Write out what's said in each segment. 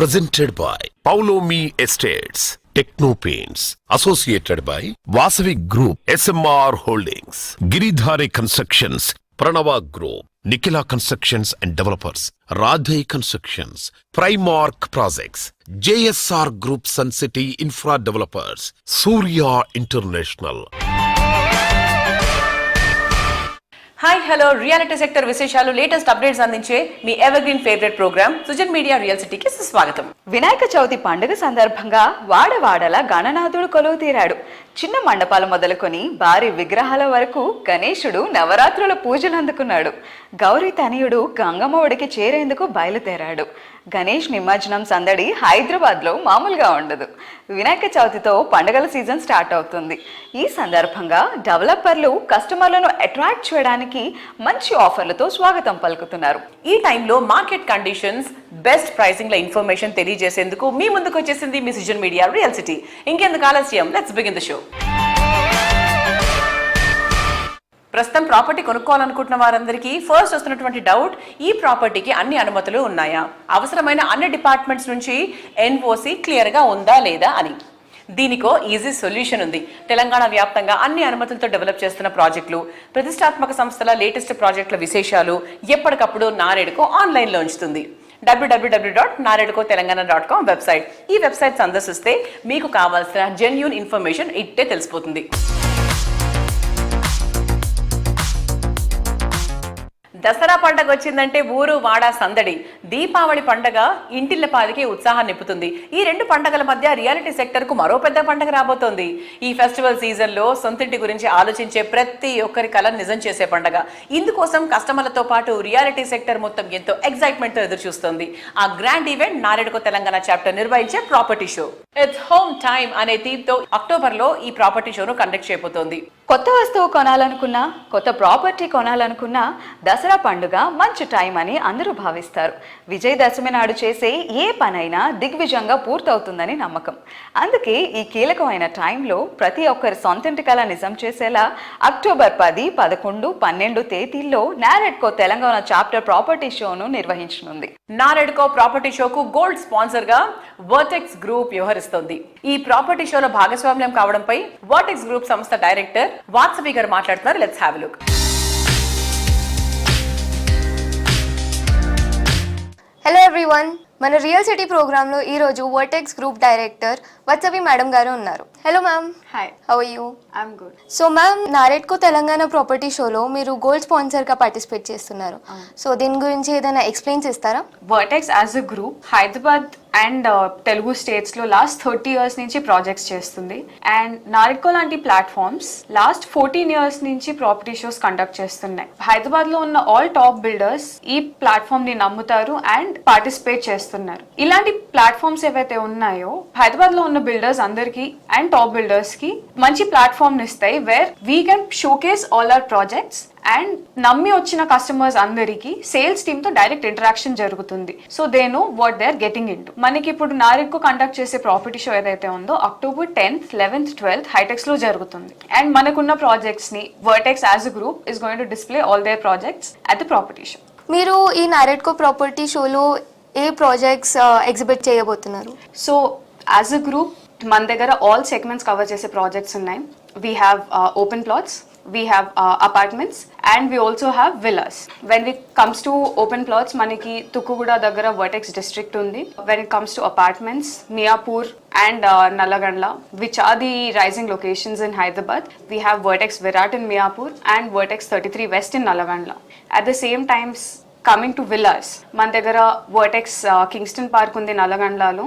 presented by Paulomi Estates, Techno Paints, associated by Vasavi Group, SMR Holdings, Giridhare Constructions, Pranava Group, Nikhila Constructions and Developers, Radhe Constructions, Primark Projects, JSR Group Sun City Infra Developers, Surya International. Hi hello reality sector విశేషాలు latest updates అందించే మీ evergreen favourite programme Srujan media real సిటీకి స్వాగతం. వినాయక చవితి పండుగ సందర్భంగా వాడవాడల గణనాథుడు కొలువు తీరాడు. చిన్న మండపాలు మొదలుకొని భారీ విగ్రహాల వరకు గణేశుడు నవరాత్రుల పూజలు అందుకున్నాడు. గౌరీ తనయుడు గంగమ్మ ఒడికి చేరేందుకు బయలుదేరాడు. గణేష్ నిమజ్జనం సందడి హైదరాబాద్లో మామూలుగా ఉండదు. వినాయక చవితితో పండుగల సీజన్ స్టార్ట్ అవుతుంది. ఈ సందర్భంగా డెవలపర్లు కస్టమర్లను అట్రాక్ట్ చేయడానికి మంచి ఆఫర్లతో స్వాగతం పలుకుతున్నారు. ఈ టైంలో మార్కెట్ కండిషన్స్, బెస్ట్ ప్రైసింగ్ ల ఇన్ఫర్మేషన్ తెలియజేసేందుకు మీ ముందుకు వచ్చేసింది మీ సుజన్ మీడియా రియల్ సిటీ. ఇంకెందుకు ఆలస్యం, లెట్స్ బిగిన్ ద షో. ప్రస్తుతం ప్రాపర్టీ కొనుక్కోవాలనుకుంటున్న వారందరికీ ఫస్ట్ వస్తున్నటువంటి డౌట్, ఈ ప్రాపర్టీకి అన్ని అనుమతులు ఉన్నాయా, అవసరమైన అన్ని డిపార్ట్మెంట్స్ నుంచి ఎన్ఓసి క్లియర్గా ఉందా లేదా అని. దీనికో ఈజీ సొల్యూషన్ ఉంది. తెలంగాణ వ్యాప్తంగా అన్ని అనుమతులతో డెవలప్ చేస్తున్న ప్రాజెక్టులు, ప్రతిష్టాత్మక సంస్థల లేటెస్ట్ ప్రాజెక్టుల విశేషాలు ఎప్పటికప్పుడు నారేడుకో ఆన్లైన్లో ఉంచుతుంది. www.naredko.telangana.com website. ఈ వెబ్సైట్ సందర్శిస్తే మీకు కావాల్సిన జెన్యూన్ ఇన్ఫర్మేషన్ ఇట్టే తెలిసిపోతుంది. దసరా పండగ వచ్చిందంటే ఊరు వాడ సందడి. దీపావళి పండగ ఇంటిల్లపాదికి ఉత్సాహం నింపుతుంది. ఈ రెండు పండగల మధ్య రియాలిటీ సెక్టర్ కు మరో పెద్ద పండగ రాబోతోంది. ఈ ఫెస్టివల్ సీజన్ లో సొంతింటి గురించి ఆలోచించే ప్రతి ఒక్కరి కల నిజం చేసే పండగ. ఇందుకోసం కస్టమర్లతో పాటు రియాలిటీ సెక్టర్ మొత్తం ఎంతో ఎక్సైట్మెంట్ తో ఎదురు చూస్తుంది. ఆ గ్రాండ్ ఈవెంట్ నారేడుకో తెలంగాణ చాప్టర్ నిర్వహించే property show. It's home time అనే థీమ్ తో అక్టోబర్ లో ఈ ప్రాపర్టీ షోను కండక్ట్ చేయబోతోంది. కొత్త వస్తువు కొనాలనుకున్నా, కొత్త ప్రాపర్టీ కొనాలనుకున్నా దసరా పండుగ మంచి టైం అని అందరూ భావిస్తారు. విజయదశమి నాడు చేసే ఏ పనైనా దిగ్విజయంగా పూర్తవుతుందని నమ్మకం. అందుకే ఈ కీలకమైన టైంలో ప్రతి ఒక్కరి సొంతింటి కల నిజం చేసేలా అక్టోబర్ 10, 11, 12 తేదీల్లో నారెడ్కో తెలంగాణ చాప్టర్ ప్రాపర్టీ షోను నిర్వహించనుంది. నారెడ్కో ప్రాపర్టీ షోకు గోల్డ్ స్పాన్సర్ గా వర్టెక్స్ గ్రూప్ వ్యవహరిస్తోంది. ఈ ప్రాపర్టీ షోలో భాగస్వామ్యం కావడంపై వర్టెక్స్ గ్రూప్ సంస్థ డైరెక్టర్ వాసవి గారు మాట్లాడుతున్నారు. Let's have a look. Hello everyone, మన రియల్ సిటీ ప్రోగ్రాంలో ఈరోజు Vertex Group director Vasavi madam గారు ఉన్నారు. Hello ma'am. Hi. How are you? I'm good. So ma'am, NAREDCO Telangana property షోలో మీరు గోల్డ్ స్పాన్సర్గా పార్టిసిపేట్ చేస్తున్నారు. సో దీని గురించి ఏదైనా ఎక్స్ప్లెయిన్ చేస్తారా? Vertex as a group Hyderabad and Telugu స్టేట్స్లో లాస్ట్ 30 years నుంచి ప్రాజెక్ట్స్ చేస్తుంది. అండ్ నారెడ్కో లాంటి ప్లాట్ఫామ్స్ లాస్ట్ 14 years నుంచి ప్రాపర్టీ షోస్ కండక్ట్ చేస్తున్నాయి. హైదరాబాద్లో ఉన్న ఆల్ టాప్ బిల్డర్స్ ఈ ప్లాట్ఫామ్ని నమ్ముతారు అండ్ పార్టిసిపేట్ చేస్తున్నారు. ఇలాంటి ప్లాట్ఫామ్స్ ఏవైతే ఉన్నాయో హైదరాబాద్లో ఉన్న బిల్డర్స్ అందరికీ అండ్ టాప్ బిల్డర్స్కి మంచి ప్లాట్ఫామ్ ఇస్తాయి, where we can showcase all our projects and నమ్మి వచ్చిన కస్టమర్స్ అందరికి సేల్స్ టీమ్ తో డైరెక్ట్ ఇంటరాక్షన్ జరుగుతుంది. So they know what they are getting into. మనకి ఇప్పుడు నారెడ్కో కండక్ట్ చేసే ప్రాపర్టీ షో ఏదైతే ఉందో October 10th, 11th, 12th HITEX లో జరుగుతుంది. అండ్ మనకున్న ప్రాజెక్ట్స్ ని Vertex as a group is going to display all their projects at the property show. మీరు ఈ నారెడ్కో ప్రాపర్టీ షోలో ఏ ప్రాజెక్ట్స్ ఎగ్జిబిట్ చేయబోతున్నారు? సో యాజ్ అ గ్రూప్ మన దగ్గర ఆల్ సెగ్మెంట్స్ కవర్ చేసే ప్రాజెక్ట్స్ ఉన్నాయి. We have open plots, we have apartments and we also have villas. When it comes to open plots, maniki Tukuguda daggara Vertex district undi. When it comes to apartments, Miapur and Nallagandla, which are the rising locations in Hyderabad, we have Vertex Virat in Miapur and Vertex 33 West in Nallagandla. At the same time, coming to villas, man daggara Vertex Kingston Park undi Nallagandlalo.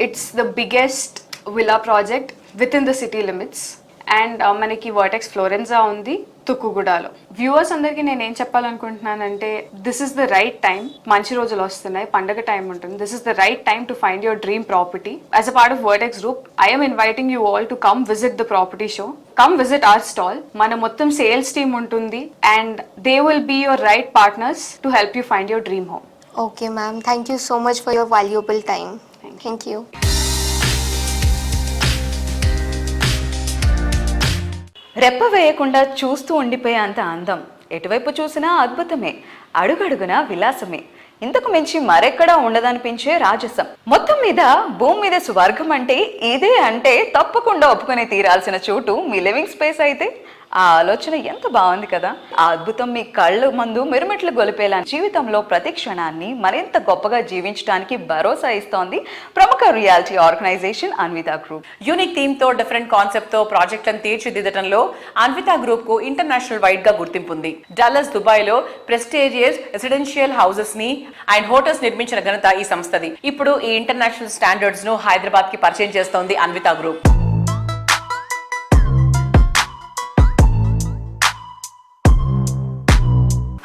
It's the biggest villa project within the city limits. And మనకి Vertex Florenza ఉంది తుక్కుగూడలో. Viewers అందరికీ నేను ఏం చెప్పాలనుకుంటున్నానంటే, this is the right time. మంచి రోజులు వస్తున్నాయి, పండగ టైం ఉంటుంది. This is the right time to find your dream property. As a part of Vertex Group, I'm inviting you all to come visit the property show. Come visit our stall. మన మొత్తం sales team ఉంటుంది and they will be your right partners to help you find your dream home. Okay ma'am, thank you so much for your valuable time. Thank you. రెప్ప వేయకుండా చూస్తూ ఉండిపోయే అంత అందం, ఎటువైపు చూసినా అద్భుతమే, అడుగడుగునా విలాసమే. ఇంతకు మించి మరెక్కడా ఉండదనిపించే రాజసం. మొత్తం మీద భూమి మీద స్వర్గం అంటే ఇదే అంటే తప్పకుండా ఒప్పుకొని తీరాల్సిన చోటు మీ లివింగ్ స్పేస్ అయితే ఆ ఆలోచన ఎంత బాగుంది కదా. ఆ అద్భుతం మీ కళ్ళు ముందు మిరుమిట్లు గొలిపేలా జీవితంలో ప్రతి క్షణాన్ని మరింత గొప్పగా జీవించడానికి భరోసా ఇస్తోంది ప్రముఖ reality organisation Anvita group. Unique theme తో డిఫరెంట్ కాన్సెప్ట్ తో ప్రాజెక్టులను తీర్చిదిద్దడంలో అన్వితా గ్రూప్ కు ఇంటర్నేషనల్ వైడ్ గా గుర్తింపు ఉంది. డల్లస్, దుబాయ్ లో ప్రెస్టీజియస్ రెసిడెన్షియల్ హౌసెస్ ని అండ్ హోటల్స్ నిర్మించిన ఘనత ఈ సంస్థది. ఇప్పుడు ఈ ఇంటర్నేషనల్ స్టాండర్డ్స్ ను హైదరాబాద్ కి పరిచయం చేస్తోంది అన్వితా గ్రూప్.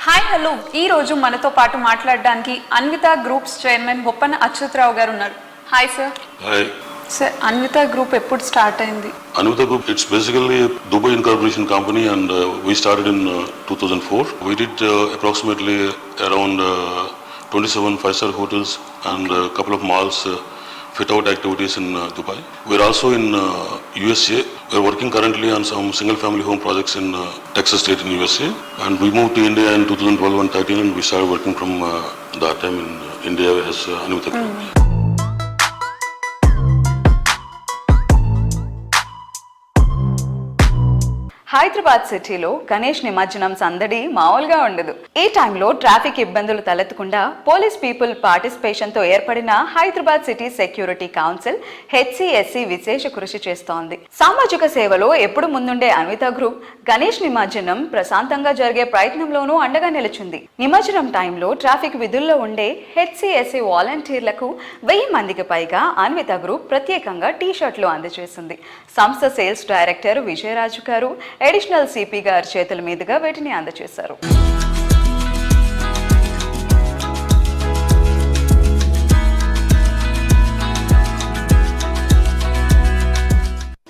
హాయ్ హలో, ఈ రోజు మనతో పాటు మాట్లాడడానికి అన్వితా గ్రూప్స్ చైర్మన్ బొప్పన అచ్యుతరావు గారు ఉన్నారు. Hi sir. Hi. Sir, Anvitha group ఎప్పుడు స్టార్ట్ అయింది? Anvita Group, it's basically a Dubai incorporation company and we started in 2004. We did approximately around 27 5-star hotels and a couple of malls fit-out activities in Dubai. We're also in USA. We're working currently on some single-family home projects in Texas State in USA. And we moved to India in 2012 and 13 and we started working from that time in India as Anvita Group. Hyderabad సిటీలో గణేష్ నిమజ్జనం సందడి మామూలుగా ఉండదు. ఈ టైంలో traffic ఇబ్బందులు తలెత్తకుండా police people participation తో ఏర్పడిన Hyderabad city security council HCSC విశేష కృషి చేస్తోంది. సామాజిక సేవలో ఎప్పుడు ముందుండే అన్వితా గ్రూప్ గణేష్ నిమజ్జనం ప్రశాంతంగా జరిగే ప్రయత్నంలోనూ అండగా నిలిచింది. నిమజ్జనం టైంలో ట్రాఫిక్ విధుల్లో ఉండే HCSC వాలంటీర్లకు 1000 మందికి పైగా అన్వితా గ్రూప్ ప్రత్యేకంగా టీ-షర్ట్లు అందజేసింది. సంస్థ సేల్స్ డైరెక్టర్ విజయరాజు గారు అడిషనల్ సిపి గారి చేతుల మీదుగా వీటిని అందజేశారు.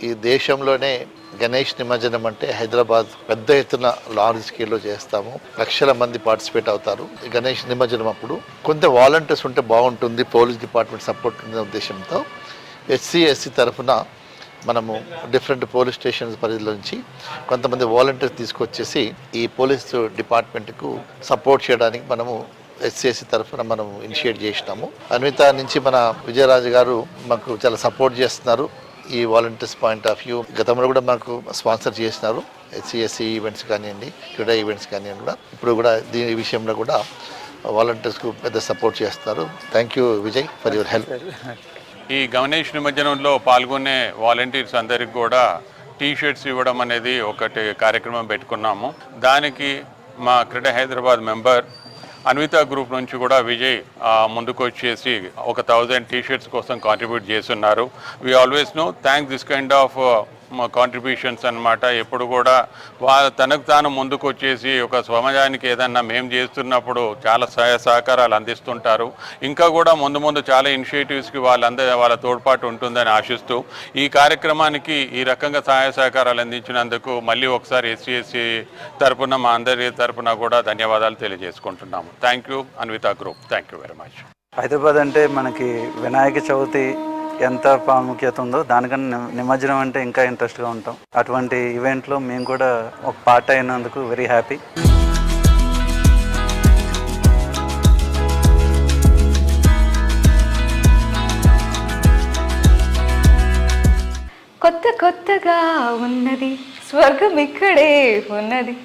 ఈ దేశంలోనే గణేష్ నిమజ్జనం అంటే హైదరాబాద్ పెద్ద ఎత్తున లార్జ్ స్కేల్లో చేస్తాము. లక్షల మంది పార్టిసిపేట్ అవుతారు. ఈ గణేష్ నిమజ్జనం అప్పుడు కొంత వాలంటీర్స్ ఉంటే బాగుంటుంది, పోలీస్ డిపార్ట్మెంట్ సపోర్ట్ ఉండే ఉద్దేశంతో HCSC తరఫున మనము డిఫరెంట్ పోలీస్ స్టేషన్స్ పరిధిలో నుంచి కొంతమంది వాలంటీర్స్ తీసుకొచ్చేసి ఈ పోలీస్ డిపార్ట్మెంట్కు సపోర్ట్ చేయడానికి మనము HCSC తరఫున మనం ఇనిషియేట్ చేసినాము. అన్విత నుంచి మన విజయరాజు గారు మాకు చాలా సపోర్ట్ చేస్తున్నారు ఈ వాలంటీర్స్ పాయింట్ ఆఫ్ వ్యూ. గతంలో కూడా మాకు స్పాన్సర్ చేసినారు HCSC ఈవెంట్స్ కానివ్వండి, క్రీడా ఈవెంట్స్ కానివ్వండి. కూడా ఇప్పుడు కూడా దీని విషయంలో కూడా వాలంటీర్స్కు పెద్ద సపోర్ట్ చేస్తున్నారు. Thank you Vijay for your help. ఈ గణేష్ నిమజ్జనంలో పాల్గొనే వాలంటీర్స్ అందరికి కూడా టీ-షర్ట్స్ ఇవ్వడం అనేది ఒకటి కార్యక్రమం పెట్టుకున్నాము. దానికి మా క్రీడా హైదరాబాద్ మెంబర్ అన్వితా గ్రూప్ నుంచి కూడా విజయ్ ముందుకు వచ్చేసి 1000 టీ-షర్ట్స్ కోసం కాంట్రిబ్యూట్ చేస్తున్నారు. We always know thank this kind of contributions అన్నమాట. ఎప్పుడు కూడా తనకు తాను ముందుకు వచ్చేసి ఒక సమాజానికి ఏదన్నా మేము చేస్తున్నప్పుడు చాలా సహాయ సహకారాలు అందిస్తుంటారు. ఇంకా కూడా ముందు చాలా ఇనిషియేటివ్స్కి వాళ్ళ తోడ్పాటు ఉంటుందని ఆశిస్తూ ఈ కార్యక్రమానికి ఈ రకంగా సహాయ సహకారాలు అందించినందుకు మళ్ళీ ఒకసారి HCSC తరపున మా అందరి తరపున కూడా ధన్యవాదాలు తెలియజేసుకుంటున్నాము. Thank you Anvita group. Thank you very much. Hyderabad అంటే మనకి వినాయక చవితి ఎంత ప్రాముఖ్యత ఉందో దానికన్నా నిమజ్జనం అంటే ఇంకా ఇంట్రెస్ట్గా ఉంటాం. అటువంటి ఈవెంట్లో మేము కూడా ఒక పార్ట్ అయినందుకు వెరీ హ్యాపీ. కొత్తగా ఉన్నది స్వర్గం ఇక్కడే ఉన్నది.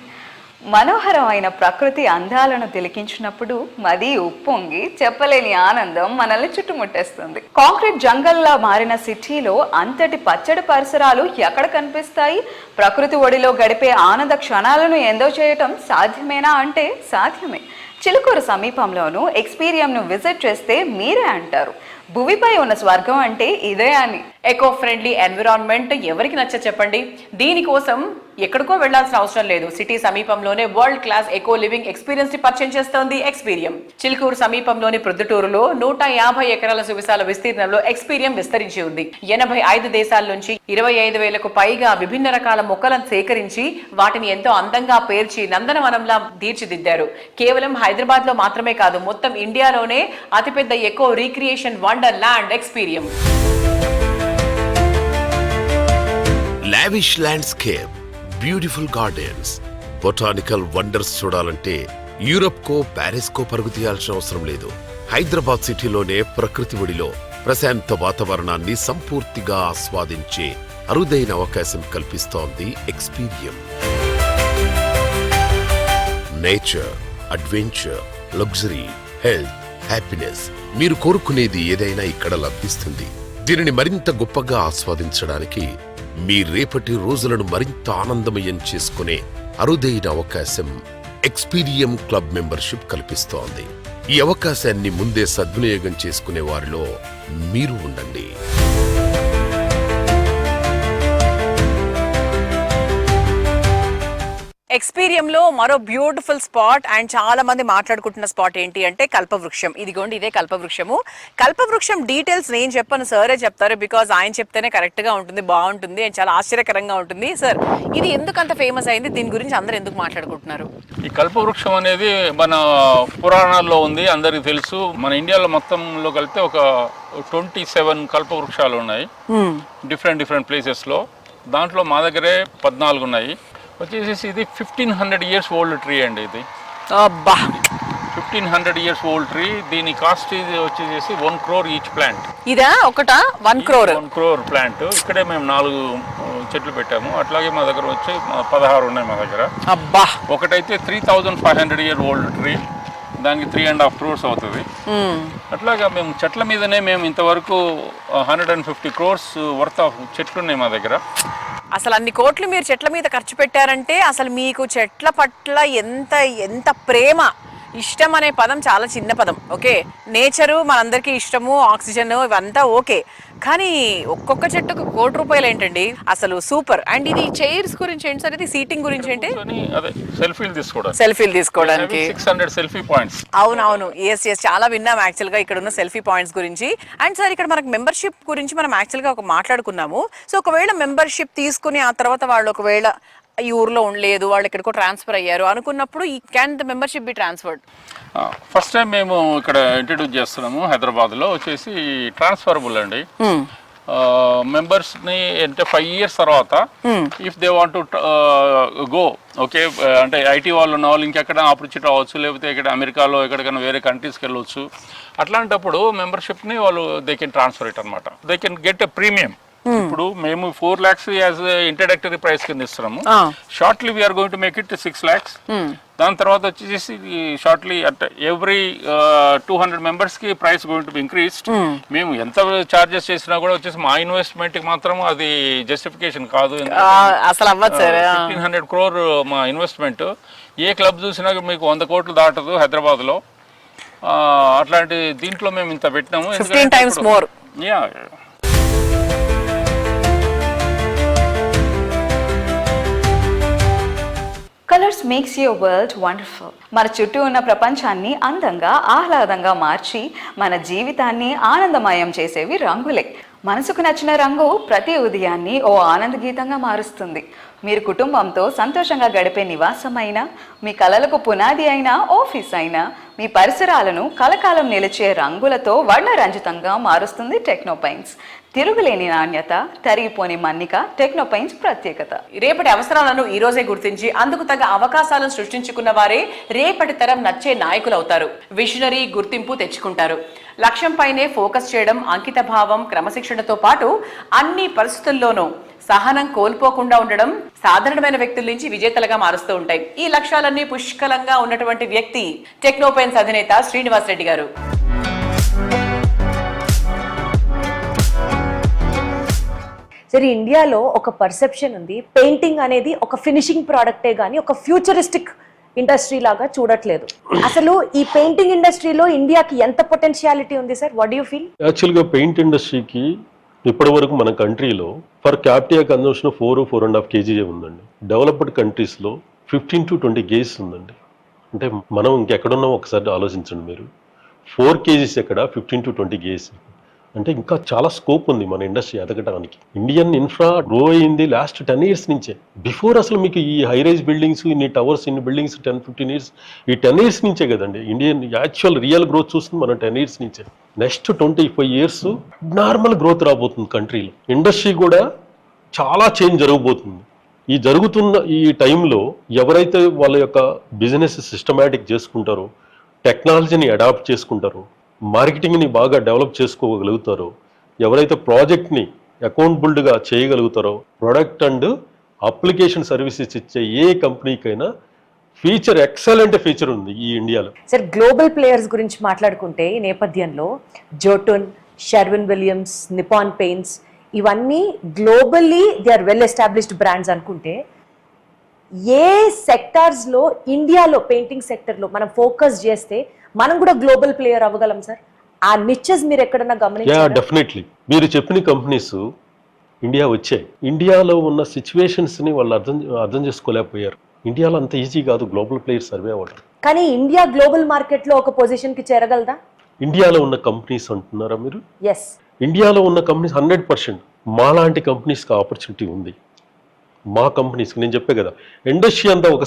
మనోహరమైన ప్రకృతి అందాలను తిలకించినప్పుడు మది ఉప్పొంగి చెప్పలేని ఆనందం మనల్ని చుట్టుముట్టేస్తుంది. కాంక్రీట్ జంగల్లా మారిన సిటీలో అంతటి పచ్చడి పరిసరాలు ఎక్కడ కనిపిస్తాయి? ప్రకృతి ఒడిలో గడిపే ఆనంద క్షణాలను ఎంజాయ్ చేయటం సాధ్యమేనా అంటే సాధ్యమే. చిలుకూరు సమీపంలోనూ ఎక్స్పీరియంను విజిట్ చేస్తే మీరే అంటారు భూమిపై ఉన్న స్వర్గం అంటే ఇదే అని. ఎకో ఫ్రెండ్లీ ఎన్విరాన్మెంట్ ఎవరికి నచ్చ చెప్పండి. దీనికోసం ఎక్కడికో వెళ్లాల్సిన అవసరం లేదు. సిటీ సమీపంలోనే world class eco living experience ని పరిచయం చేస్తోంది ఎక్స్పీరియం. చిలుకూరు సమీపంలోని ప్రొద్దుటూరులో 150 ఎకరాల సువిశాల విస్తీర్ణంలో ఎక్స్పీరియం విస్తరించి ఉంది. 85 దేశాల నుంచి 25,000కు పైగా విభిన్న రకాల మొక్కలను సేకరించి వాటిని ఎంతో అందంగా పేర్చి నందనవనంలా తీర్చిదిద్దారు. కేవలం హైదరాబాద్ లో మాత్రమే కాదు, మొత్తం ఇండియాలోనే అతిపెద్ద eco recreation wonder land Experium. Lavish landscape, beautiful gardens, botanical wonders చూడాలంటే యూరప్కో ప్యారిస్కో పరుగు తీయాల్సిన అవసరం లేదు. హైదరాబాద్ సిటీలోనే ప్రకృతి ఒడిలో ప్రశాంత వాతావరణాన్ని సంపూర్తిగా ఆస్వాదించే అరుదైన అవకాశం కల్పిస్తోంది Experium. Nature, adventure, luxury, health, happiness, మీరు కోరుకునేది ఏదైనా ఇక్కడ లభిస్తుంది. దీనిని మరింత గొప్పగా ఆస్వాదించడానికి మీ రేపటి రోజులను మరింత ఆనందమయం చేసుకునే అరుదైన అవకాశం ఎక్స్పీరియం క్లబ్ మెంబర్షిప్ కల్పిస్తోంది. ఈ అవకాశాన్ని ముందే సద్వినియోగం చేసుకునే వారిలో మీరు ఉండండి. ఎక్స్పీరియంలో మరో బ్యూటిఫుల్ స్పాట్ అండ్ చాలా మంది మాట్లాడుకుంటున్న స్పాట్ ఏంటి అంటే కల్పవృక్షం. ఇదిగోండి, ఇదే కల్పవృక్షము. కల్పవృక్షం డీటెయిల్స్ నేను చెప్పను, సరే చెప్తారు. బికాజ్ ఆయన చెప్తేనే కరెక్ట్గా ఉంటుంది, బాగుంటుంది అండ్ చాలా ఆశ్చర్యకరంగా ఉంటుంది. సార్, ఇది ఎందుకు అంత ఫేమస్ అయింది? దీని గురించి అందరూ ఎందుకు మాట్లాడుకుంటున్నారు? ఈ కల్పవృక్షం అనేది మన పురాణాల్లో ఉంది, అందరికీ తెలుసు. మన ఇండియాలో మొత్తంలో కలిపితే ఒక 27 కల్పవృక్షాలు ఉన్నాయి డిఫరెంట్ ప్లేసెస్లో. దాంట్లో మా దగ్గరే 14 ఉన్నాయి. వచ్చేసి ఇది 1500 years ఓల్డ్ ట్రీ అండి. ఇది 1500 years ఓల్డ్ ట్రీ. దీని కాస్ట్ ఇది వచ్చేసి 1 crore ఈచ్ ప్లాంట్. ఇదా ఒకట 1 crore ప్లాంట్. ఇక్కడే మేము 4 చెట్లు పెట్టాము. అట్లాగే మా దగ్గర వచ్చి 16 ఉన్నాయి మా దగ్గర. అబ్బా, ఒకటైతే 3500 year ఓల్డ్ ట్రీ, దానికి 3.5 crores అవుతుంది. అట్లాగా మేము చెట్ల మీదనే మేము ఇంతవరకు 150 crores వర్త్ ఆఫ్ చెట్లు ఉన్నాయి మా దగ్గర. అసలు అన్ని కోట్లు మీరు చెట్ల మీద ఖర్చు పెట్టారంటే అసలు మీకు చెట్ల పట్ల ఎంత ప్రేమ, ఇష్టం అనే పదం చాలా చిన్న పదం. ఓకే, నేచరు మనందరికీ ఇష్టము, ఆక్సిజన్ ఇవంతా ఓకే, కానీ ఒక్కొక్క చెట్టుకు ₹1 ఏంటండి? అసలు సూపర్. అండ్ ఇది చైర్స్ గురించి ఏంటి సార్? ఇది సీటింగ్ గురించి ఏంటి? సెల్ఫీలు తీసుకోవడానికి 600 సెల్ఫీ పాయింట్స్. అవునవును, ఎస్ చాలా విన్నాం యాక్చువల్గా ఇక్కడ ఉన్న సెల్ఫీ పాయింట్స్ గురించి. అండ్ సార్, ఇక్కడ మనకు మెంబర్షిప్ గురించి మనం యాక్చువల్గా ఒక మాట్లాడుకున్నాము. సో ఒకవేళ మెంబర్షిప్ తీసుకుని ఆ తర్వాత వాళ్ళు ఒకవేళ ఈ ఊర్లో ఉండలేదు, వాళ్ళు ఎక్కడికో ట్రాన్స్ఫర్ అయ్యారు అనుకున్నప్పుడు ఈ can the membership B transferred? First time మేము ఇక్కడ ఇంట్రడ్యూస్ చేస్తున్నాము హైదరాబాద్లో. వచ్చేసి ట్రాన్స్ఫరబుల్ అండి. మెంబర్స్ని అంటే 5 years తర్వాత if they want to go, okay, అంటే ఐటీ వాళ్ళు ఉన్న వాళ్ళు ఇంకెక్కడ ఆపర్చునిటీ అవ్వచ్చు, లేకపోతే ఇక్కడ అమెరికాలో ఎక్కడికైనా వేరే కంట్రీస్కి వెళ్ళవచ్చు. అట్లాంటప్పుడు మెంబర్షిప్ని వాళ్ళు దే కెన్ ట్రాన్స్ఫర్ ఇట్ అనమాట. They can get a premium. ఇప్పుడు మేము 4 lakhs యాజ్ ఇంట్రడక్టరీ ప్రైస్ కింద ఇస్తున్నాము. Shortly we are going to make it 6 lakhs. దాని తర్వాత వచ్చేసి షార్ట్లీ అంటే ఎవ్రీ 200 members కి price going to be increased. మేము ఎంత చార్జెస్ చేసినా కూడా వచ్చేసి మా ఇన్వెస్ట్మెంట్ కి మాత్రం అది జస్టిఫికేషన్ కాదు. అసలు 1500 crore మా ఇన్వెస్ట్మెంట్. ఏ క్లబ్ చూసినా మీకు 100 కోట్లు దాటదు హైదరాబాద్లో. అట్లాంటి దీంట్లో మేము ఇంత పెట్టినాము. 15 times more. Colours makes your world wonderful. మన చుట్టూ ఉన్న ప్రపంచాన్ని అందంగా, ఆహ్లాదంగా మార్చి మన జీవితాన్ని ఆనందమయం చేసేవి రంగులే. మనసుకు నచ్చిన రంగు ప్రతి ఉదయాన్ని ఓ ఆనంద గీతంగా మారుస్తుంది. మీరు కుటుంబంతో సంతోషంగా గడిపే నివాసం అయినా, మీ కలలకు పునాది అయినా, ఆఫీస్ అయినా, మీ పరిసరాలను కలకాలం నిలిచే రంగులతో వర్ణరంజితంగా మారుస్తుంది టెక్నోపెయింట్స్. తిరుగులేని నాణ్యత, తరిగిపోని మన్నిక టెక్నోపెయింట్స్ ప్రత్యేకత. రేపటి అవసరాలను ఈ రోజే గుర్తించి అందుకు తగ్గ అవకాశాలను సృష్టించుకున్న వారే రేపటి తరం నచ్చే నాయకులు అవుతారు. విజనరీ గుర్తింపు తెచ్చుకుంటారు. లక్ష్యంపైనే ఫోకస్ చేయడం, అంకిత భావం, క్రమశిక్షణతో పాటు అన్ని పరిస్థితుల్లోనూ సహనం కోల్పోకుండా ఉండడం సాధారణమైన వ్యక్తుల నుంచి విజేతలుగా మారుస్తూ ఉంటాయి. ఈ లక్ష్యాలన్నీ పుష్కలంగా ఉన్నటువంటి వ్యక్తి టెక్నోపెయింట్స్ అధినేత శ్రీనివాస్ రెడ్డి గారు. సరే, ఇండియాలో ఒక పర్సెప్షన్ ఉంది, పెయింటింగ్ అనేది ఒక ఫినిషింగ్ ప్రోడక్టే కానీ ఒక ఫ్యూచరిస్టిక్ ఇండస్ట్రీ లాగా చూడట్లేదు. అసలు ఈ పెయింటింగ్ ఇండస్ట్రీలో ఇండియాకి ఎంత పొటెన్షియాలిటీ ఉంది సార్? What you feel? యాక్చువల్గా పెయింట్ ఇండస్ట్రీకి ఇప్పటి వరకు మన కంట్రీలో ఫర్ క్యాపిటల్ కన్జంప్షన్ 4.5 kg ఉందండి. డెవలప్డ్ కంట్రీస్లో 15 to 20 kgs ఉందండి. అంటే మనం ఇంకెక్కడున్నాం ఒకసారి ఆలోచించండి మీరు. 4 kgs ఎక్కడ, 15 to 20 kgs. అంటే ఇంకా చాలా స్కోప్ ఉంది మన ఇండస్ట్రీ ఎదగడానికి. ఇండియన్ ఇన్ఫ్రా గ్రో అయింది లాస్ట్ 10 years నుంచే. బిఫోర్ అసలు మీకు ఈ హైరైజ్ బిల్డింగ్స్, ఇన్ని టవర్స్, ఇన్ని బిల్డింగ్స్ 10-15 years, ఈ 10 years నుంచే కదండి ఇండియన్ యాక్చువల్ రియల్ గ్రోత్ చూస్తుంది మనం 10 years నుంచే. నెక్స్ట్ 25 years నార్మల్ గ్రోత్ రాబోతుంది కంట్రీలో. ఇండస్ట్రీ కూడా చాలా చేంజ్ జరగబోతుంది. ఈ జరుగుతున్న ఈ టైంలో ఎవరైతే వాళ్ళ యొక్క బిజినెస్ సిస్టమేటిక్ చేసుకుంటారో, టెక్నాలజీని అడాప్ట్ చేసుకుంటారో, మార్కెటింగ్ని బాగా డెవలప్ చేసుకోగలుగుతారో, ఎవరైతే ప్రాజెక్ట్ని అకౌంటబుల్డ్గా చేయగలుగుతారో, ప్రొడక్ట్ అండ్ అప్లికేషన్ సర్వీసెస్ ఇచ్చే ఏ కంపెనీకైనా ఫీచర్, ఎక్సలెంట్ ఫీచర్ ఉంది ఈ ఇండియాలో. సార్, గ్లోబల్ ప్లేయర్స్ గురించి మాట్లాడుకుంటే ఈ నేపథ్యంలో Jotun, Sherwin Williams, Nippon paints ఇవన్నీ globally they are well established brands అనుకుంటే, ఏ సెక్టార్స్లో ఇండియాలో పెయింటింగ్ సెక్టర్లో మనం ఫోకస్ చేస్తే మనం కూడా గ్లోబల్ ప్లేయర్ అవ్వగలం సార్? ఆ నిచెస్ మీరు ఎక్కడన్నా గమనించారా? డెఫినెట్లీ. మీరు చెప్పిన కంపెనీస్ ఇండియా వచ్చాయి. ఇండియాలో ఉన్న సిచ్యువేషన్స్ని వాళ్ళు అర్థం చేసుకోలేకపోయారు. ఇండియాలో అంత ఈజీ కాదు గ్లోబల్ ప్లేయర్ సర్వే అవ్వడం. కానీ ఇండియా గ్లోబల్ మార్కెట్లో ఒక పొజిషన్కి చేరగలదా? ఇండియాలో ఉన్న కంపెనీస్ అంటున్నారా మీరు? ఎస్, ఇండియాలో ఉన్న కంపెనీస్ 100% మాలాంటి కంపెనీస్కి ఆపర్చునిటీ ఉంది. మా కంపెనీస్కి నేను చెప్పే కదా, ఇండస్ట్రీ అంతా ఒక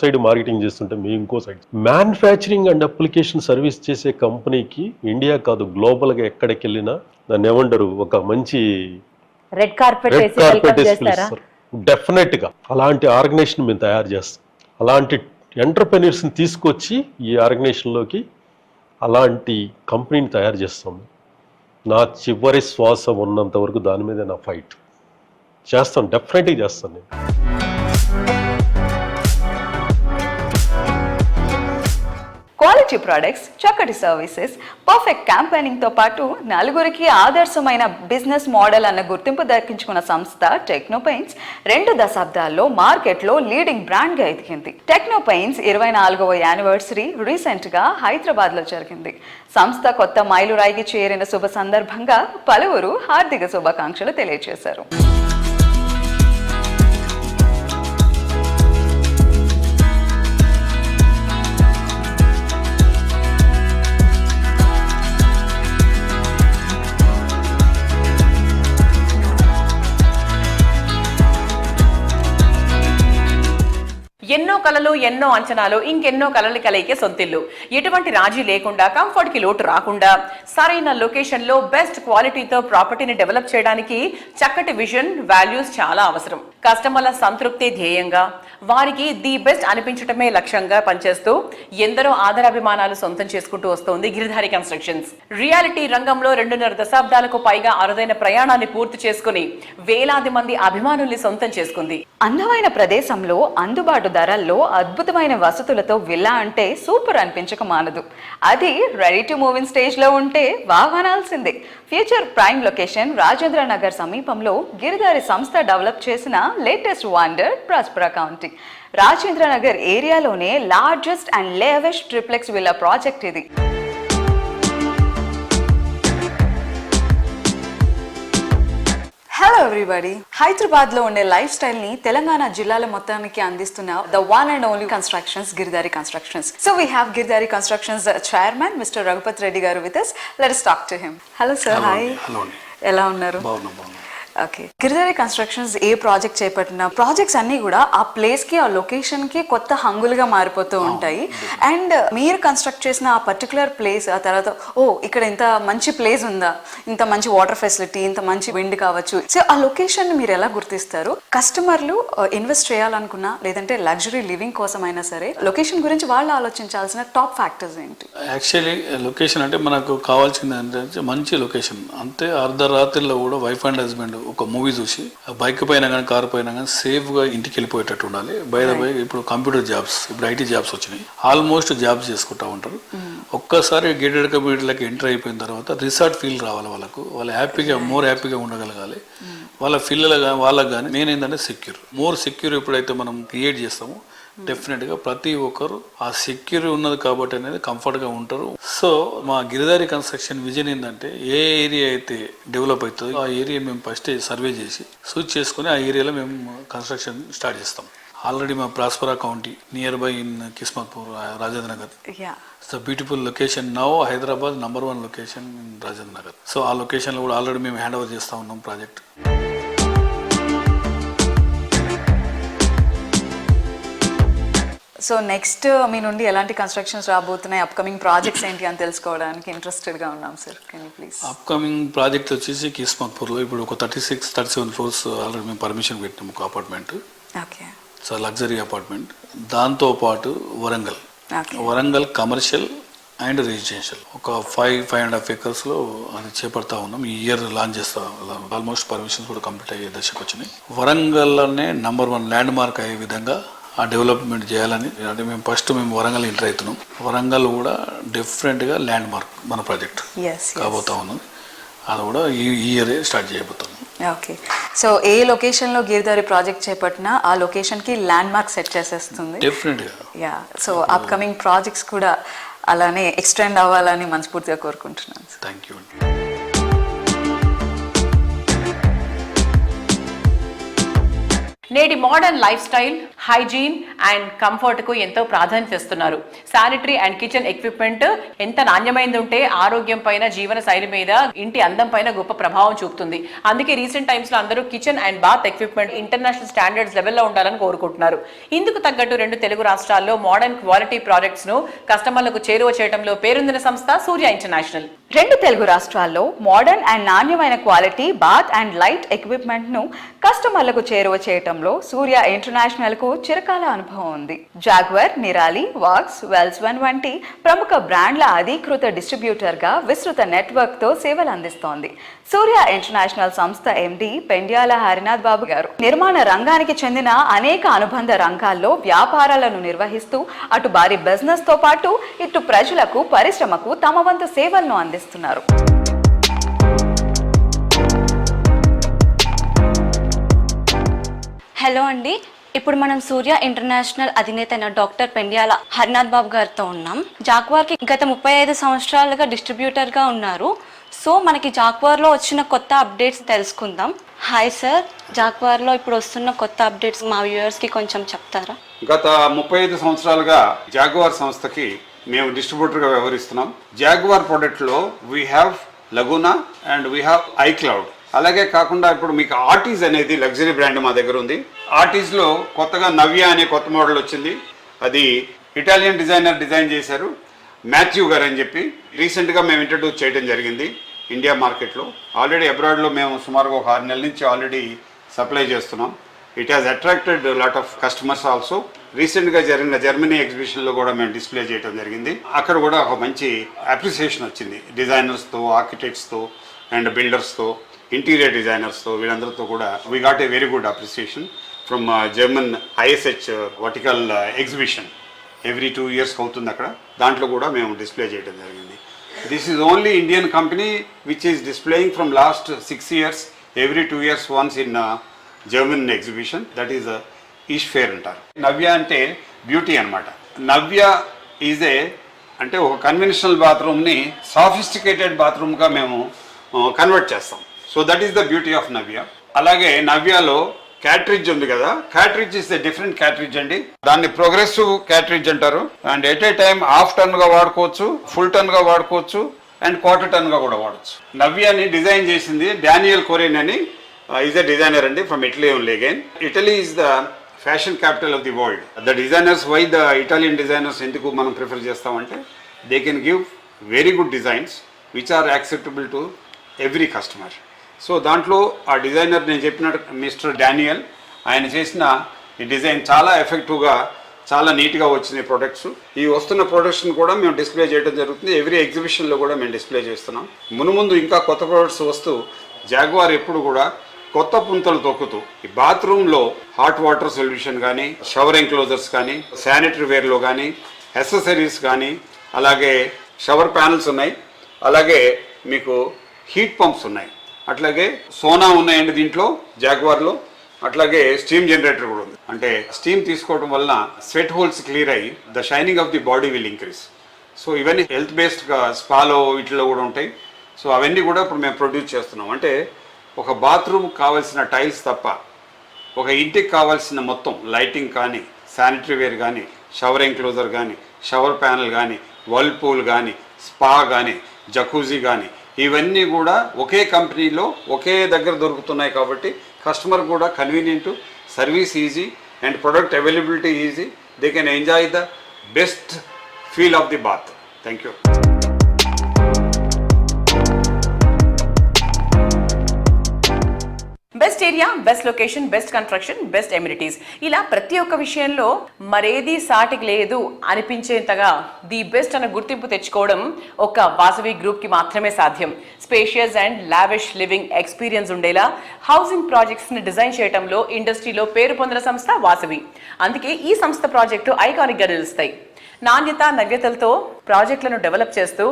సైడ్ మార్కెటింగ్ చేస్తుంటే మేము ఇంకో side manufacturing and application service చేసే కంపెనీకి ఇండియా కాదు గ్లోబల్గా ఎక్కడికి వెళ్ళినా దాన్ని ఏమంటారు, ఒక మంచి రెడ్ కార్పెట్ పిలుస్తారు. డెఫినెట్గా అలాంటి ఆర్గనైజేషన్ మేము తయారు చేస్తాం. అలాంటి ఎంటర్ప్రెన్యూర్స్ని తీసుకొచ్చి ఈ ఆర్గనైజేషన్లోకి అలాంటి కంపెనీని తయారు చేస్తాం. నా చివరి శ్వాస ఉన్నంత వరకు దాని మీద నా ఫైట్ చేస్తాను, డెఫినెట్గా చేస్తాను నేను. క్వాలిటీ ప్రొడక్ట్స్, చక్కటి సర్వీసెస్, పర్ఫెక్ట్ క్యాంపెయినింగ్తో పాటు నలుగురికి ఆదర్శమైన బిజినెస్ మోడల్ అన్న గుర్తింపు దక్కించుకున్న సంస్థ టెక్నో పెయింట్స్ 2 దశాబ్దాల్లో మార్కెట్లో లీడింగ్ బ్రాండ్గా ఎదిగింది. టెక్నో పెయింట్స్ 24వ యానివర్సరీ రీసెంట్గా హైదరాబాద్లో జరిగింది. సంస్థ కొత్త మైలురాయికి చేరిన శుభ సందర్భంగా పలువురు హార్దిక శుభాకాంక్షలు తెలియజేశారు. ఎన్నో కలలు, ఎన్నో అంచనాలు, ఇంకెన్నో కలలు కలయికే సొంతిల్లు. ఎటువంటి రాజీ లేకుండా, కంఫర్ట్ కి లోటు రాకుండా, సరైన లొకేషన్ లో బెస్ట్ క్వాలిటీతో ప్రాపర్టీని డెవలప్ చేయడానికి చక్కటి విజన్, వాల్యూస్ చాలా అవసరం. కస్టమర్ల సంతృప్తి ధ్యేయంగా, వారికి ది బెస్ట్ అనిపించటమే లక్ష్యంగా పనిచేస్తూ ఎందరో ఆదరాభిమానాలు సొంతం చేసుకుంటూ వస్తోంది గిరిధారి కన్స్ట్రక్షన్స్. రియాలిటీ రంగంలో 2.5 దశాబ్దాలకు పైగా అరుదైన ప్రయాణాన్ని పూర్తి చేసుకుని వేలాది మంది అభిమానుల్ని సొంతం చేసుకుంది. అందమైన ప్రదేశంలో అందుబాటు ధరల్లో అద్భుతమైన వసతులతో విల్లా అంటే సూపర్ అనిపించక మానదు. అది ready to move in stage లో ఉంటే వాహనాల్సిందే. Future prime location Rajendra Nagar సమీపంలో గిరిధారి సంస్థ డెవలప్ చేసిన latest wonder Prospera County. Rajendra Nagar ఏరియాలోనే లార్జెస్ట్ అండ్ లేవెస్ట్ ట్రిప్లెక్స్ విల్లా ప్రాజెక్ట్ ఇది. హలో ఎవ్రీబడి, హైదరాబాద్ లో ఉండే లైఫ్ స్టైల్ ని తెలంగాణ జిల్లాల మొత్తానికి అందిస్తున్న the one and only constructions, Giridhari constructions. So we have Giridhari constructions chairman mister Raghupathi Reddy గారు with us. Let us talk to him. Hello sir, hi, ఎలా ఉన్నారు? ఓకే, గిరిధారి కన్స్ట్రక్షన్స్ ఏ ప్రాజెక్ట్ చేపట్టిన ప్రాజెక్ట్స్ అన్నీ కూడా ఆ ప్లేస్కి, ఆ లొకేషన్కి కొత్త హంగులుగా మారిపోతూ ఉంటాయి. అండ్ మీరు కన్స్ట్రక్ట్ చేసిన ఆ పర్టికులర్ ప్లేస్ ఆ తర్వాత ఇక్కడ ఇంత మంచి ప్లేస్ ఉందా, ఇంత మంచి వాటర్ ఫెసిలిటీ, ఇంత మంచి విండ్ కావచ్చు. సో ఆ లొకేషన్ మీరు ఎలా గుర్తిస్తారు? కస్టమర్లు ఇన్వెస్ట్ చేయాలనుకున్నా లేదంటే లగ్జరీ లివింగ్ కోసం అయినా సరే లొకేషన్ గురించి వాళ్ళు ఆలోచించాల్సిన టాప్ ఫ్యాక్టర్స్ ఏంటి? యాక్చువల్లీ లొకేషన్ అంటే మనకు కావాల్సింది ఏంటంటే మంచి లొకేషన్. అంతే అర్ధరాత్రిలో కూడా వైఫ్ అండ్ హస్బెండ్ ఒక మూవీ చూసి బైక్ పైన కానీ కార్ పైన కానీ సేఫ్గా ఇంటికి వెళ్ళిపోయేటట్టు ఉండాలి. బై ద బై ఇప్పుడు కంప్యూటర్ జాబ్స్, ఇప్పుడు ఐటీ జాబ్స్ వచ్చినాయి, ఆల్మోస్ట్ జాబ్స్ చేసుకుంటూ ఉంటారు. ఒక్కసారి గేటెడ్ కమ్యూనిటీలకు ఎంటర్ అయిపోయిన తర్వాత రిసార్ట్ ఫీల్ రావాలి వాళ్ళకు. వాళ్ళు హ్యాపీగా, మోర్ హ్యాపీగా ఉండగలగాలి. వాళ్ళ పిల్లలు కానీ వాళ్ళకి కానీ మెయిన్ ఏంటంటే మోర్ సెక్యూర్ ఎప్పుడైతే మనం క్రియేట్ చేస్తామో డెఫినెట్గా ప్రతి ఒక్కరు ఆ సెక్యూర్ ఉన్నది కాబట్టి అనేది కంఫర్ట్గా ఉంటారు. సో మా గిరిధారి కన్స్ట్రక్షన్ విజన్ ఏంటంటే ఏ ఏరియా అయితే డెవలప్ అవుతుందో ఆ ఏరియా మేము ఫస్ట్ సర్వే చేసి సూచ్ చేసుకుని ఆ ఏరియాలో మేము కన్స్ట్రక్షన్ స్టార్ట్ చేస్తాం. ఆల్రెడీ మా ప్రాస్పరా county near by in Kismatpur, Rajendra Nagar. It's a beautiful location. Now Hyderabad number 1 location in Rajendra Nagar. So ఆ లొకేషన్లో కూడా ఆల్రెడీ మేము హ్యాండ్ ఓవర్ చేస్తూ ఉన్నాం ప్రాజెక్ట్. సో సో నెక్స్ట్ మీ నుండి ఎలాంటి కన్స్ట్రక్షన్స్ రాబోతున్నాయి, అప్కమింగ్ ప్రాజెక్ట్స్ ఏంటి అని తెలుసుకోవడానికి ఇంట్రెస్టెడ్గా ఉన్నాం sir. Can you please? Upcoming project వచ్చేసి కిస్మత్పూర్లో ఇప్పుడు ఒక 37 ఫ్లోర్స్ ఆల్రెడీ మేము పర్మిషన్ పెట్టినాము ఒక apartment. Okay. So luxury apartment. దాంతోపాటు వరంగల్ కమర్షియల్ అండ్ రెసిడెన్షియల్ ఒక 5.5 acresలో అది చేపడతా ఉన్నాం. ఈ ఇయర్ లాంచ్ చేస్తా. ఆల్మోస్ట్ పర్మిషన్స్ కూడా కంప్లీట్ అయ్యే దశకు వచ్చినాయి. వరంగల్లోనే నంబర్ 1 ల్యాండ్ మార్క్ అయ్యే విధంగా ఆ డెవలప్మెంట్ చేయాలని, అంటే మేము వరంగల్ ఎంటర్ అవుతున్నాం. వరంగల్ కూడా డిఫరెంట్గా ల్యాండ్ మార్క్ మన ప్రాజెక్ట్ కాబోతా ఉన్నాం. అది కూడా ఈ ఇయరే స్టార్ట్ చేయబోతున్నాం. ఓకే. సో ఏ లొకేషన్లో గిరిధారి ప్రాజెక్ట్ చేపట్టినా ఆ లొకేషన్కి ల్యాండ్ మార్క్ సెట్ చేసేస్తుంది డెఫినెట్గా. యా. సో అప్కమింగ్ ప్రాజెక్ట్స్ కూడా అలానే ఎక్స్టెండ్ అవ్వాలని మనస్ఫూర్తిగా కోరుకుంటున్నాను. Thank you. నేటి modern life style, hygiene and comfort కు ఎంతో ప్రాధాన్యత ఇస్తున్నారు. శానిటరీ అండ్ కిచెన్ ఎక్విప్మెంట్ ఎంత నాణ్యమైనది ఉంటే ఆరోగ్యం పైన, జీవన శైలి మీద, ఇంటి అందం పైన గొప్ప ప్రభావం చూపుతుంది. అందుకే రీసెంట్ టైమ్స్ లో అందరూ kitchen and bath equipment international standards లెవెల్లో ఉండాలని కోరుకుంటున్నారు. ఇందుకు తగ్గట్టు 2 తెలుగు రాష్ట్రాల్లో మోడర్న్ క్వాలిటీ ప్రాజెక్ట్స్ ను కస్టమర్లకు చేరువ చేయడంలో పేరొందిన సంస్థ సూర్య ఇంటర్నేషనల్. 2 తెలుగు రాష్ట్రాల్లో మోడర్న్ అండ్ నాణ్యమైన quality bath and light equipment ను కస్టమర్లకు చేరువ చేయటంలో సూర్య ఇంటర్నేషనల్ కు చిరకాల అనుభవం ఉంది. జాగ్వర్, నిరాలి, వాక్స్, వెల్స్వన్ వంటి ప్రముఖ బ్రాండ్ల అధీకృత డిస్ట్రిబ్యూటర్ గా విస్తృత నెట్వర్క్ తో సేవలు అందిస్తోంది. సూర్య ఇంటర్నేషనల్ సంస్థ ఎండి పెండ్యాల హరినాథ్ బాబు గారు నిర్మాణ రంగానికి చెందిన అనేక అనుబంధ రంగాల్లో వ్యాపారాలను నిర్వహిస్తూ అటు భారీ బిజినెస్ తో పాటు ఇటు ప్రజలకు, పరిశ్రమకు తమ వంతు సేవలను అందిస్తున్నారు. హలో అండి, ఇప్పుడు మనం సూర్య ఇంటర్నేషనల్ అధినేత అయిన డాక్టర్ పెండ్యాల హరినాథ్ బాబు గారితో ఉన్నాం. జాగ్వార్కి గత 35 సంవత్సరాలుగా డిస్ట్రిబ్యూటర్గా ఉన్నారు. సో మనకి జాగ్వార్లో వచ్చిన కొత్త అప్డేట్స్ తెలుసుకుందాం. హాయ్ సార్, జాగ్వార్లో ఇప్పుడు వస్తున్న కొత్త అప్డేట్స్ మా వ్యూవర్స్కి కొంచెం చెప్తారా? గత 35 సంవత్సరాలుగా జాగ్వార్ సంస్థకి మేము డిస్ట్రిబ్యూటర్గా వ్యవహరిస్తున్నాం. జాగ్వార్ ప్రోడక్ట్లో we have Laguna and we have iCloud. అలాగే కాకుండా ఇప్పుడు మీకు ఆర్టీస్ అనేది లగ్జరీ బ్రాండ్ మా దగ్గర ఉంది. ఆర్టీస్లో కొత్తగా నవ్య అనే కొత్త మోడల్ వచ్చింది. అది ఇటాలియన్ డిజైనర్ డిజైన్ చేశారు, మాథ్యూ గారు అని చెప్పి. రీసెంట్గా మేము ఇంట్రడ్యూస్ చేయడం జరిగింది ఇండియా మార్కెట్లో. ఆల్రెడీ అబ్రాడ్లో మేము సుమారుగా ఒక 6 నెలల నుంచి ఆల్రెడీ సప్లై చేస్తున్నాం. It has attracted lot of customers also. రీసెంట్గా జరిగిన జర్మనీ ఎగ్జిబిషన్లో కూడా మేము డిస్ప్లే చేయడం జరిగింది. అక్కడ కూడా ఒక మంచి అప్రిసియేషన్ వచ్చింది డిజైనర్స్తో, ఆర్కిటెక్ట్స్తో అండ్ బిల్డర్స్తో, ఇంటీరియర్ డిజైనర్స్తో, వీళ్ళందరితో కూడా we got a very good appreciation from German ISH vertical exhibition. Every 2 years అవుతుంది అక్కడ. దాంట్లో కూడా మేము డిస్ప్లే చేయడం జరిగింది. This is only Indian company which is displaying from last 6 years, every 2 years once in German exhibition. That is east fair అంటారు. నవ్య అంటే beauty అనమాట. నవ్య ఈజ్ అంటే ఒక కన్వెన్షనల్ బాత్రూమ్ని సాఫిస్టికేటెడ్ బాత్రూమ్గా మేము కన్వర్ట్ చేస్తాం. So that is the beauty of Navya. అలాగే నవ్యాలో cartridge ఉంది కదా, cartridge is the different cartridge అండి. దాన్ని ప్రోగ్రెసివ్ క్యాట్రిడ్జ్ అంటారు. అండ్ ఎట్ ఏ టైం ½ టన్గా వాడుకోవచ్చు, ఫుల్ టన్గా వాడుకోవచ్చు అండ్ క్వార్టర్ టన్గా కూడా వాడచ్చు. నవ్యాని డిజైన్ చేసింది డానియల్ కొరియన్ అని ఈజ్ ద డిజైనర్ అండి, from Italy only again. Italy is the fashion capital of the world. The designers, why the Italian designers ఎందుకు మనం ప్రిఫర్ చేస్తామంటే they can give very good designs which are acceptable to every customer. So దాంట్లో ఆ designer నేను చెప్పినట్టు mister Daniel, ఆయన చేసిన ఈ డిజైన్ చాలా ఎఫెక్టివ్గా, చాలా నీట్గా వచ్చినాయి ప్రొడక్ట్స్. ఈ వస్తున్న ప్రొడక్ట్స్ని కూడా మేము డిస్ప్లే చేయడం జరుగుతుంది. ఎవ్రీ ఎగ్జిబిషన్లో కూడా మేము డిస్ప్లే చేస్తున్నాం. మునుముందు ఇంకా కొత్త ప్రొడక్ట్స్ వస్తూ జాగ్వార్ ఎప్పుడు కూడా కొత్త పుంతలు తొక్కుతూ ఈ బాత్రూంలో హాట్ వాటర్ సొల్యూషన్ కానీ, షవర్ ఎంక్లోజర్స్ కానీ, శానిటరీ వేర్లో కానీ, యాక్సెసరీస్ కానీ, అలాగే షవర్ ప్యానల్స్ ఉన్నాయి, అలాగే మీకు హీట్ పంప్స్ ఉన్నాయి, అట్లాగే సోనా ఉన్నాయండి దీంట్లో జాగ్వార్లో. అట్లాగే స్టీమ్ జనరేటర్ కూడా ఉంది. అంటే స్టీమ్ తీసుకోవడం వలన స్వెట్ హోల్స్ క్లియర్ అయ్యి the shining of the body will increase. So ఇవన్నీ హెల్త్ బేస్డ్గా స్పాలో వీటిలో కూడా ఉంటాయి. సో అవన్నీ కూడా ఇప్పుడు మేము ప్రొడ్యూస్ చేస్తున్నాం. అంటే ఒక బాత్రూమ్ కావాల్సిన టైల్స్ తప్ప ఒక ఇంటికి కావాల్సిన మొత్తం లైటింగ్ కానీ, శానిటరీ వేర్ కానీ, షవర్ ఎంక్లోజర్ కానీ, షవర్ ప్యానల్ కానీ, వర్ల్పూల్ కానీ, స్పా కానీ, జకూజీ కానీ, ఇవన్నీ కూడా ఒకే కంపెనీలో ఒకే దగ్గర దొరుకుతున్నాయి. కాబట్టి కస్టమర్ కూడా convenient, service easy and product availability easy. they can enjoy the best feel of the bath. Thank you. Best area, best location, best construction, best amenities, ఇలా ప్రతి ఒక్క విషయంలో మరేది సాటికి లేదు అనిపించేంతగా ది బెస్ట్ అన్న గుర్తింపు తెచ్చుకోవడం ఒక వాసవి గ్రూప్ కి మాత్రమే సాధ్యం. Spacious and lavish living experience ఉండేలా హౌసింగ్ ప్రాజెక్ట్స్ ని డిజైన్ చేయడంలో ఇండస్ట్రీలో పేరు పొందిన సంస్థ వాసవి. అందుకే ఈ సంస్థ ప్రాజెక్టు ఐకానిక్ గా నిలుస్తాయి. నాణ్యత నవ్యతలతో ప్రాజెక్టులను డెవలప్ చేస్తూ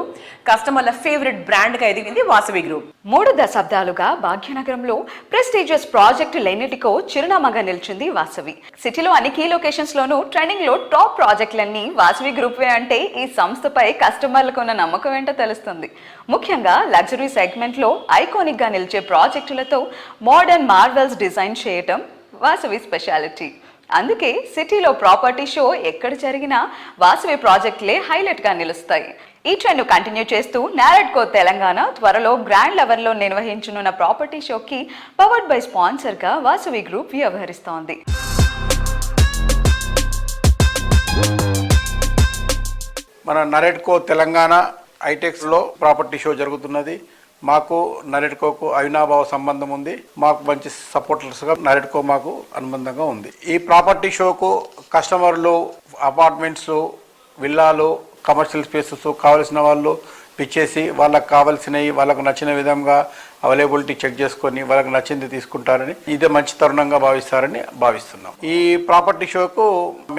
కస్టమర్ల ఫేవరెట్ బ్రాండ్ గా ఎదిగింది వాసవి గ్రూప్. 3 దశాబ్దాలుగా భాగ్యనగరంలో ప్రెస్టీజియస్ ప్రాజెక్టులన్నిటికో చిరునామాగా నిలిచింది వాసవి. సిటీలో అన్ని కీ లొకేషన్స్ లోనూ ట్రెండింగ్ లో టాప్ ప్రాజెక్టులన్నీ వాసవి గ్రూపే అంటే ఈ సంస్థపై కస్టమర్లకు ఉన్న నమ్మకం ఏంటో తెలుస్తుంది. ముఖ్యంగా లగ్జరీ సెగ్మెంట్ లో ఐకానిక్ గా నిలిచే ప్రాజెక్టులతో మోడర్న్ మార్వెల్స్ డిజైన్ చేయటం వాసవి స్పెషాలిటీ. అందుకే సిటీలో ప్రాపర్టీ షో ఎక్కడ జరిగినా వాసవి ప్రాజెక్టులే హైలైట్ గా నిలుస్తాయి. ఈ ట్రెండ్ కంటిన్యూ చేస్తూ నారెడ్కో తెలంగాణ త్వరలో గ్రాండ్ లెవెల్ లో నిర్వహించనున్న ప్రాపర్టీ షోకి పవర్డ్ బై స్పాన్సర్ గా వాసవి గ్రూప్ వ్యవహరిస్తోంది. మన నరెడ్కో తెలంగాణ ఐటెక్స్లో ప్రాపర్టీ షో జరుగుతున్నది. మాకు నరెడ్కోకు అవినాభావ సంబంధం ఉంది. మాకు మంచి సపోర్టర్స్గా నరెడ్కో మాకు అనుబంధంగా ఉంది. ఈ ప్రాపర్టీ షోకు కస్టమర్లు అపార్ట్మెంట్స్, విల్లాలు, కమర్షియల్ స్పేసెస్ కావలసిన వాళ్ళు పిచ్చేసి వాళ్ళకు కావాల్సినవి వాళ్ళకు నచ్చిన విధంగా అవైలబిలిటీ చెక్ చేసుకొని వాళ్ళకి నచ్చింది తీసుకుంటారని, ఇదే మంచి తరుణంగా భావిస్తారని భావిస్తున్నాం. ఈ ప్రాపర్టీ షోకు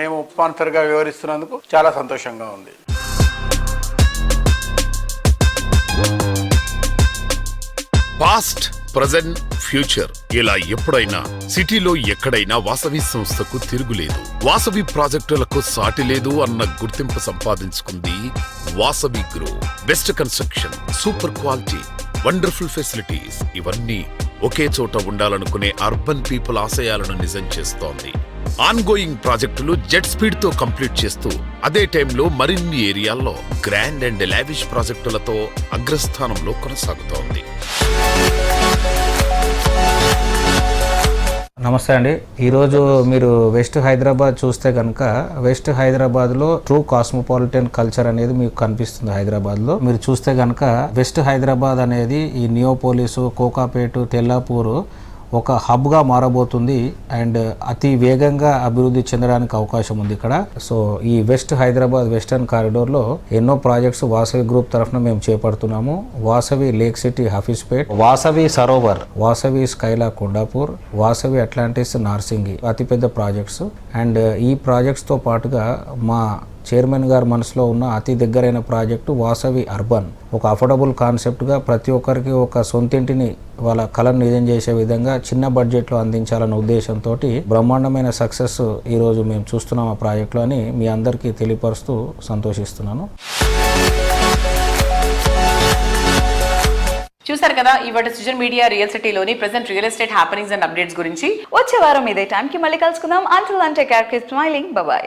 మేము స్పాన్సర్గా వ్యవహరిస్తున్నందుకు చాలా సంతోషంగా ఉంది. పాస్ట్, ప్రజెంట్, ఫ్యూచర్ ఇలా ఎప్పుడైనా సిటీలో ఎక్కడైనా వాసవి సంస్థకు తిరుగులేదు. వాసవి ప్రాజెక్టులకు సాటి లేదు అన్న గుర్తింపు సంపాదించుకుంది Vasavi group. Best construction, super quality, wonderful facilities ఇవన్నీ ఒకే చోట ఉండాలనుకునే అర్బన్ పీపుల్ ఆశయాలను నిజం చేస్తోంది. ఆన్గోయింగ్ ప్రాజెక్టులు జెట్ స్పీడ్ తో కంప్లీట్ చేస్తూ అదే టైంలో మరిన్ని ఏరియాల్లో గ్రాండ్ అండ్ లావిష్ ప్రాజెక్టులతో అగ్రస్థానంలో కొనసాగుతోంది. నమస్తే అండి. ఈరోజు మీరు వెస్ట్ హైదరాబాద్ చూస్తే కనుక వెస్ట్ హైదరాబాద్లో ట్రూ కాస్మోపాలిటన్ కల్చర్ అనేది మీకు కనిపిస్తుంది. హైదరాబాద్లో మీరు చూస్తే కనుక వెస్ట్ హైదరాబాద్ అనేది ఈ నియోపోలిస్, కోకాపేట, తెల్లాపూర్ ఒక హబ్గా మారబోతుంది అండ్ అతి వేగంగా అభివృద్ధి చెందడానికి అవకాశం ఉంది ఇక్కడ. సో ఈ వెస్ట్ హైదరాబాద్ వెస్టర్న్ కారిడోర్లో ఎన్నో ప్రాజెక్ట్స్ వాసవి గ్రూప్ తరఫున మేము చేపడుతున్నాము. Vasavi Lake City Hafeezpet, Vasavi Sarovar, Vasavi Skyla Kondapur, Vasavi Atlantis Narsingi అతిపెద్ద ప్రాజెక్ట్స్. అండ్ ఈ ప్రాజెక్ట్స్తో పాటుగా మా చైర్మన్ గారు మనసులో ఉన్న అతి దగ్గరైన ప్రాజెక్టు వాసవి అర్బన్. ఒక అఫోర్డబుల్ కాన్సెప్ట్గా ప్రతి ఒక్కరికి ఒక సొంతింటిని వాళ్ళ కళను నిజం చేసే విధంగా చిన్న బడ్జెట్లో అందించాలన్న ఉద్దేశంతో బ్రహ్మాండమైన సక్సెస్ ఈరోజు మేము చూస్తున్నాం ఆ ప్రాజెక్టులో అని మీ అందరికీ తెలియపరుస్తూ సంతోషిస్తున్నాను. చూసారు కదా ఇవాటి సృజన్ మీడియా రియల్ సిటీలోని present real estate happenings and updates గురించి. వచ్చే వారం ఇదే టైంకి మళ్ళీ కలుసుకుందాం. Until then take care, keep smiling, bye by.